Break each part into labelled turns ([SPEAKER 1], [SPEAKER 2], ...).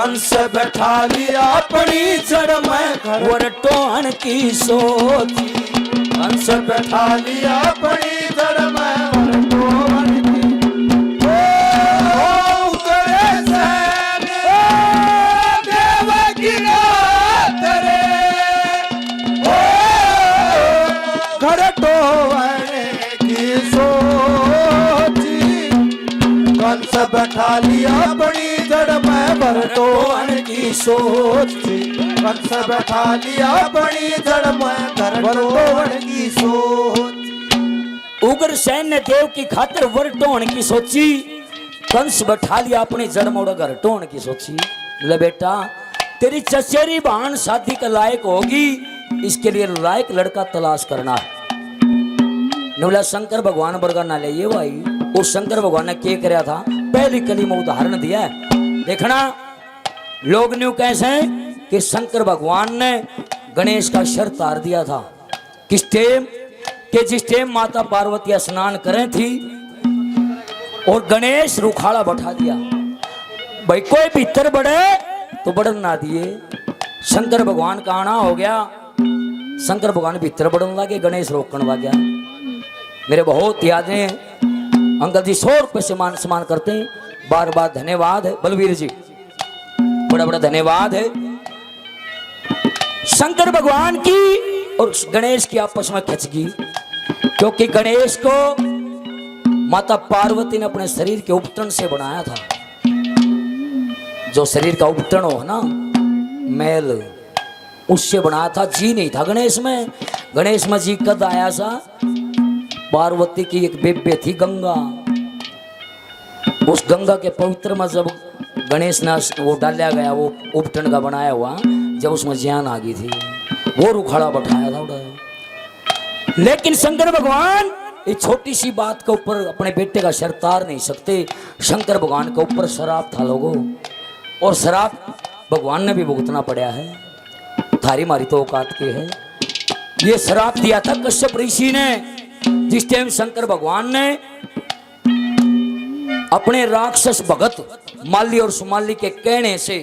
[SPEAKER 1] कंस बैठा लिया अपनी जड़ में
[SPEAKER 2] वरटोन की सोची।
[SPEAKER 1] कंस बैठा लिया अपनी जड़ में वरटोन की। ओ उतरे सैन देवकी नाथ रे, ओ घरटोन की सोची। कंस बैठा लिया अपनी जड़ में वरटोन की सोची। कंस बैठा लिया अपनी जड़ में वरटोन की सोच।
[SPEAKER 2] उग्र सैन ने देव की खातिर वरटोन की सोची। कंस बैठा लिया अपनी जड़ में घरटोन की सोची। ले बेटा तेरी चचेरी बहन शादी के लायक होगी, इसके लिए लायक लड़का तलाश करना है। बोला शंकर भगवान वर्गा ना ले ये भाई। वो शंकर भगवान ने क्या कराया था, पहली कली में उदाहरण दिया है। देखना लोग न्यू कैसे हैं कि शंकर भगवान ने गणेश का शर तार दिया था। किस टाइम के जिस टाइम माता पार्वती स्नान करें थी और गणेश रुखाड़ा बैठा दिया। भाई कोई भीतर बढ़े तो बढ़न ना दिए। शंकर भगवान का आना हो गया, शंकर भगवान भीतर बढ़न लगे, गणेश रोकन लग गया। मेरे बहुत यादें अंकल जी 100 रुपये से मान सम्मान करते हैं। बार बार धन्यवाद है बलवीर जी, बड़ा बड़ा धन्यवाद है। शंकर भगवान की और गणेश की आपस में खिंचगी, क्योंकि गणेश को माता पार्वती ने अपने शरीर के उपटन से बनाया था। जो शरीर का उपटन हो ना मैल, उससे बनाया था। जी नहीं था गणेश में। गणेश में जी कद आया सा, पार्वती की एक बेबे थी गंगा। उस गंगा के पवित्र में जब गणेश ने वो डाला गया, वो उपटन का बनाया हुआ, जब उसमें जान आ गई थी, वो रुखाड़ा बैठाया था उड़ा। लेकिन शंकर भगवान इस छोटी सी बात के ऊपर अपने बेटे का शर तार नहीं सकते। शंकर भगवान के ऊपर शराब था लोगों, और शराब भगवान ने भी भुगतना पड़ा है। थारी मारी तो औकात के है। ये शराब दिया था कश्यप ऋषि ने, जिस टाइम शंकर भगवान ने अपने राक्षस भगत माली और सुमाली के कहने से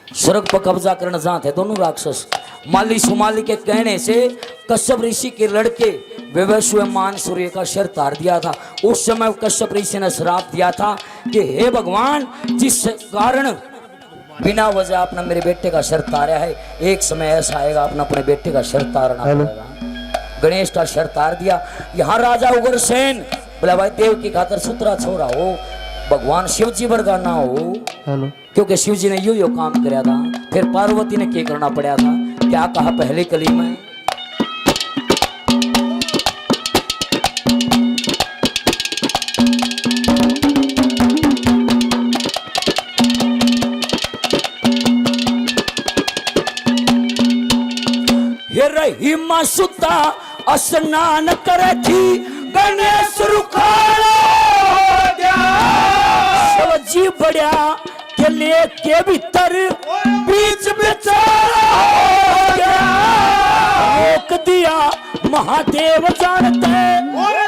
[SPEAKER 2] स्वर्ग पर कब्जा करना चाहते थे दोनों राक्षस। माली सुमाली के कहने से कश्यप ऋषि के लड़के विवस्व मान सूर्य का शर तार दिया था। उस समय कश्यप ऋषि ने श्राप दिया था कि हे भगवान, जिस कारण बिना वजह आपने मेरे बेटे का शर तारा है, एक समय ऐसा आएगा आपने अपने बेटे का शर तारना पड़ेगा। गणेश का शर तार दिया। यहाँ राजा उग्रसेन बोला भाई देव की खातर सुतरा छोड़ा हो, भगवान शिव जी वर्गा ना हो, क्योंकि शिव जी ने यो काम कराया था। फिर पार्वती ने क्या करना पड़ा था, क्या कहा पहली कली में, ये रही मां सुता स्नान करे थी, गणेश रुखाड़ा शिवजी बढ़िया के लेके भीतर बीच बेचारा रोक दिया महादेव जानते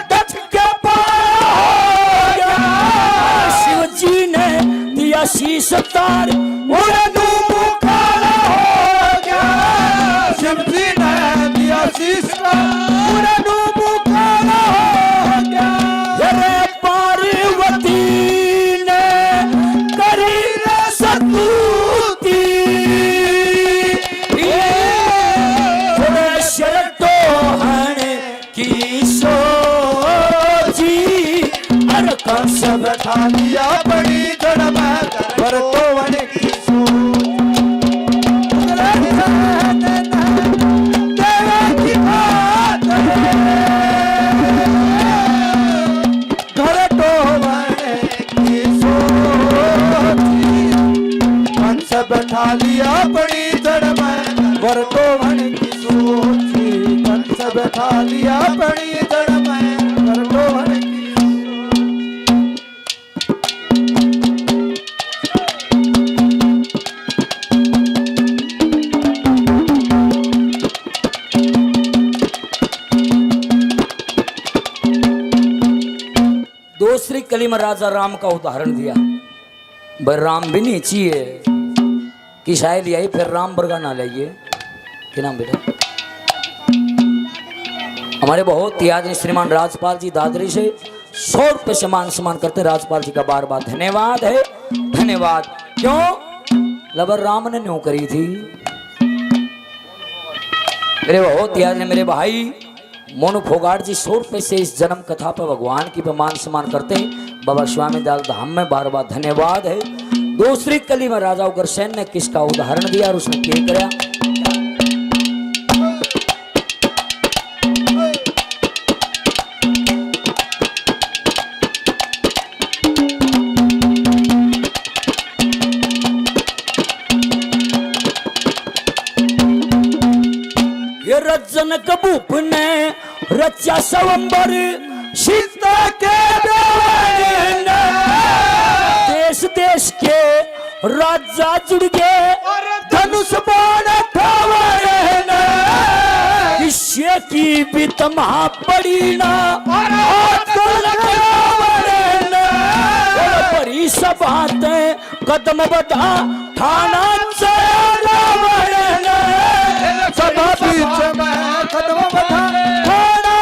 [SPEAKER 2] डच के पाया। शिवजी ने दिया शीश तार उड़े मुखाड़ा हो गया।
[SPEAKER 1] शिवजी ने दिया शीश उड़े मुखाड़ा हो गया।
[SPEAKER 2] अरे पार्वती ने करी सतूती, शरटोहन की सोची। अरे कंस
[SPEAKER 1] बैठा लिया बड़ी जड़ में वरटोन की सोच। देवकी नाथ घरटोन की सोची। कंस बैठा लिया बड़ी जड़ में वरटोन की सोची। कंस बैठा लिया बड़ी जड़ में वरटोन की।
[SPEAKER 2] दूसरी कली में राजा राम का उदाहरण दिया। भाई राम भी नहीं चाहिए, की शायद आई फिर राम बरगा ना लाइए। क्या नाम बेटा? हमारे बहुत याद है श्रीमान राजपाल जी दादरी से 100 रुपये से मान सम्मान करते हैं। राजपाल जी का बार बार धन्यवाद है, धन्यवाद। क्यों लबर राम ने न्यों करी थी। मेरे बहुत याद है मेरे भाई मोनू फोगाट जी 100 रुपये से इस जन्म कथा पर भगवान की मान सम्मान करते हैं। बाबा स्वामी दाल धाम में बार बार धन्यवाद है। दूसरी कली में राजा उग्रसेन ने किसका उदाहरण दिया और उसने क्या किया। ये रजन कबूप ने रचा सवंबर सीता के देश देश के राजा जुड़ गए धनुष बाण किस्से की भी तमहा पड़ी ना बड़ी सभाते कदम बता थाना
[SPEAKER 1] सभा बीच में कदम बता थाना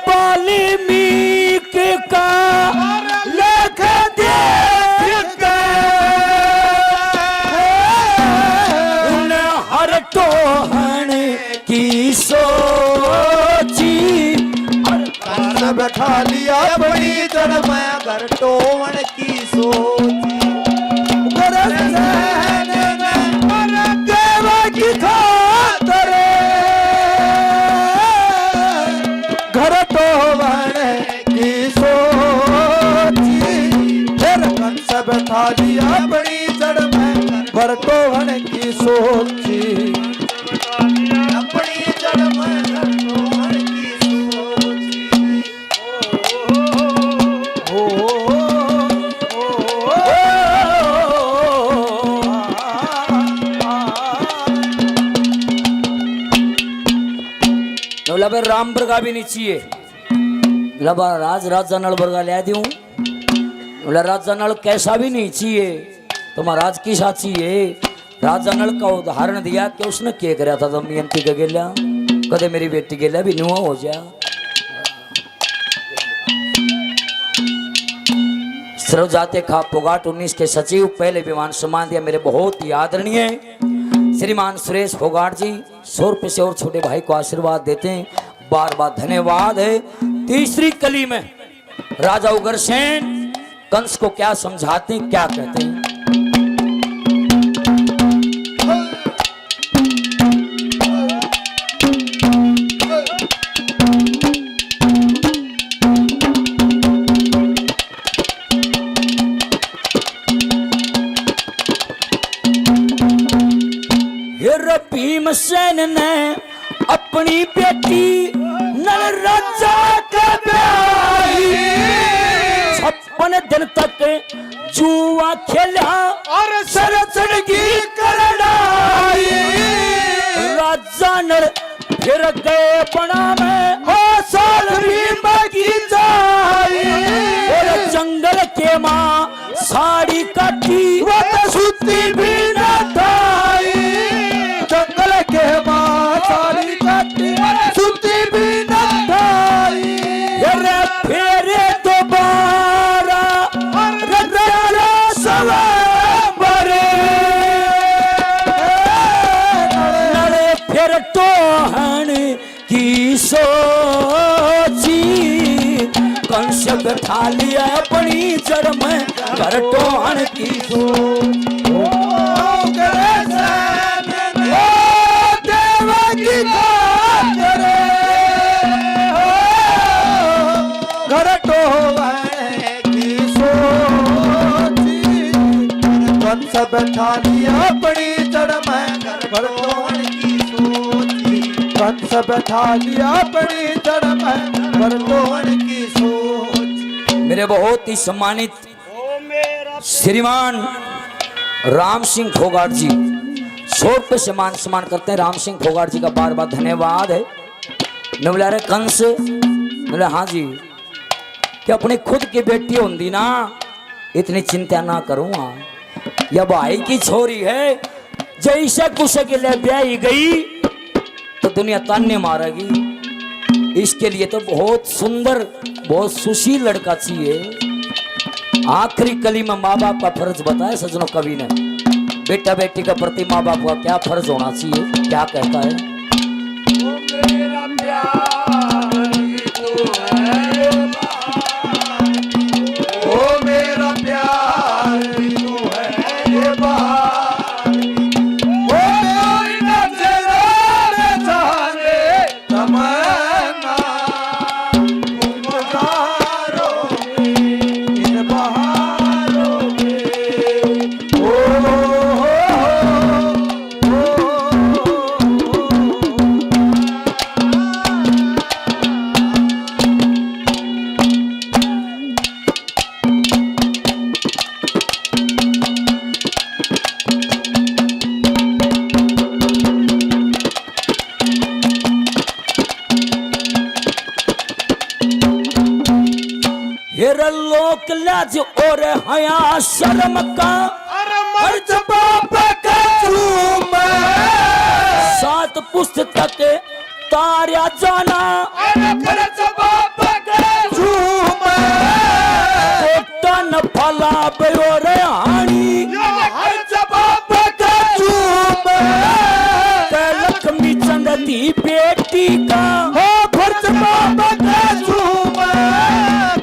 [SPEAKER 2] वाल्मीक का लेख देख हर टोहन की सोची
[SPEAKER 1] कंस बैठा लिया बड़ी जड़ में घर टोवन की सोची की खातर घर टोवन की सोची फिर कंस बैठा लिया बड़ी जड़ में घर टोवन की सोची अपनी जड़ में घर टोवन की सोची।
[SPEAKER 2] लबर राम बरगा भी नहीं चाहिए। लबर राजा नल बरगा ले दूं। राजा नल कैसा भी नहीं चाहिए तो महाराज की साथ चाहिए। राजा नल का उदाहरण दिया कि उसने क्या कराया था दमयंती का गेला कदे मेरी बेटी गेला भी नुआ हो जा। सर्व जाते खा पोगाट 19 के सचिव पहले विमान सम्मान दिया मेरे बहुत ही आदरणीय श्रीमान सुरेश फोगाट जी 100 रुपये से और छोटे भाई को आशीर्वाद देते हैं। बार बार धन्यवाद है। तीसरी कली में राजा उग्रसेन कंस को क्या समझाते हैं क्या कहते हैं। भीमसेन ने अपनी बेटी नल राजा के ब्याही 56 दिन तक जुआ खेला और सरसड़गी करनाई। राजा नल फिर गए बना में हो साल भीम की जाई और जंगल के माँ साड़ी काटी वो सुती भी न थाई। जंगल के माँ साड़ी काटी सुती भी न थाई। फेरे दोबारा रचा सवंबरे नले फिर टोहन की सोची कंस बैठा लिया अपनी जड़ में कर टोहन की सोची। कंस बैठा लिया अपनी जड़ में घर टोहन की सोची। कंस बैठा लिया अपनी जड़ में घर टोहन की सोची। मेरे बहुत ही सम्मानित श्रीमान राम सिंह फोगाट जी 100 रुपये से मान सम्मान करते हैं। राम सिंह फोगाट जी का बार बार धन्यवाद है। मैं बोला अरे कंस बोले हाँ जी कि अपनी खुद की बेटी होंगी ना इतनी चिंता ना करूँगा या भाई की छोरी है जैसे कुछ के लिए ब्याही गई तो दुनिया ताने मारेगी। इसके लिए तो बहुत सुंदर बहुत सुशील लड़का चाहिए। आखिरी कली में माँ बाप का फर्ज बताया सजनों कवि ने। बेटा बेटी का प्रति माँ बाप का क्या फर्ज होना चाहिए, क्या कहता है?
[SPEAKER 1] ओ मेरा प्यार तू है, ओ मेरा प्यार तू है ये बहार, ओ मेरी नज़रों में जाने तमन्ना, तुम बहारों में इन बहारों में, ओ
[SPEAKER 2] हेर लोक लाज और हया शर्म का
[SPEAKER 1] अर्ज बाप का झूम,
[SPEAKER 2] सात पुस्तक तार्या जाना
[SPEAKER 1] अर्ज बाप का झूम,
[SPEAKER 2] टन फला बेर हानी
[SPEAKER 1] अर्ज बाप का झूम,
[SPEAKER 2] लक्ष्मी चंद दी बेटी का
[SPEAKER 1] हो फर्ज बाप का झूम,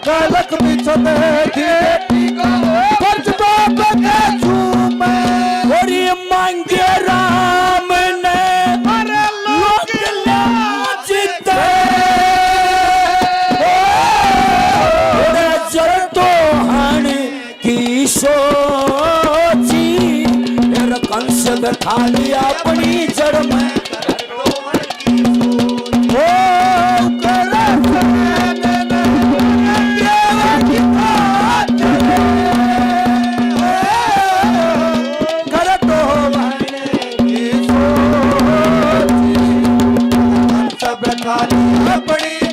[SPEAKER 1] कलक बिछद बेटी का फर्ज बाप का झूम,
[SPEAKER 2] और ये मांगे राम ने लोक लाज दे, जर तो हण की सोची फिर कंस बैठा लिया अपनी जड़ में।
[SPEAKER 1] अपनी